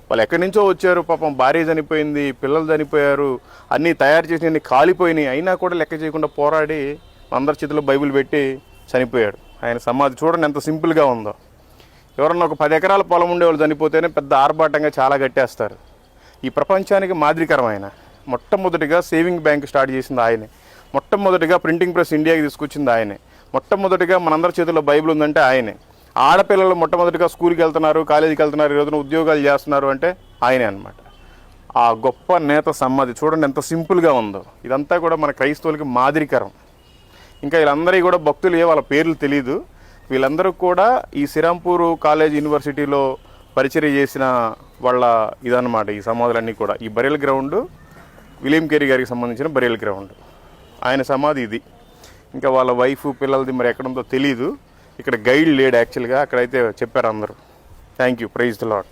వాళ్ళు ఎక్కడి నుంచో వచ్చారు, పాపం భార్య చనిపోయింది, పిల్లలు చనిపోయారు, అన్నీ తయారు చేసి కాలిపోయినాయి, అయినా కూడా లెక్క చేయకుండా పోరాడి అందరి చేతిలో బైబిల్ పెట్టి చనిపోయాడు. ఆయన సమాధి చూడండి ఎంత సింపుల్గా ఉందో. ఎవరన్నా ఒక 10 ఎకరాల పొలం ఉండేవాళ్ళు చనిపోతేనే పెద్ద ఆర్భాటంగా చాలా కట్టేస్తారు. ఈ ప్రపంచానికి మాదిరికరం ఆయన. మొట్టమొదటిగా సేవింగ్ బ్యాంక్ స్టార్ట్ చేసింది ఆయనే. మొట్టమొదటిగా ప్రింటింగ్ ప్రెస్ ఇండియాకి తీసుకొచ్చింది ఆయనే. మొట్టమొదటిగా మనందరి చేతుల్లో బైబిల్ ఉందంటే ఆయనే. ఆడపిల్లలు మొట్టమొదటిగా స్కూల్కి వెళ్తున్నారు, కాలేజీకి వెళ్తున్నారు, ఈ రోజున ఉద్యోగాలు చేస్తున్నారు అంటే ఆయనే అనమాట. ఆ గొప్ప నేత సమాధి చూడండి ఎంత సింపుల్గా ఉందో. ఇదంతా కూడా మన క్రైస్తవులకి మాదిరికరం. ఇంకా వీళ్ళందరికీ కూడా భక్తులు వాళ్ళ పేర్లు తెలియదు. వీళ్ళందరూ కూడా ఈ శ్రీరాంపూర్ కాలేజ్ యూనివర్సిటీలో పరిచర్య చేసిన వాళ్ళ ఇదన్నమాట. ఈ సమాధులన్నీ కూడా ఈ బరియల్ గ్రౌండ్ విలియం కేరీ గారికి సంబంధించిన బరియల్ గ్రౌండ్. ఆయన సమాధి ఇది. ఇంకా వాళ్ళ వైఫ్ పిల్లలది మరి ఎక్కడుందో తెలీదు. ఇక్కడ గైడ్ లేడు యాక్చువల్గా, అక్కడైతే చెప్పారు అందరూ. Thank you, praise the lord.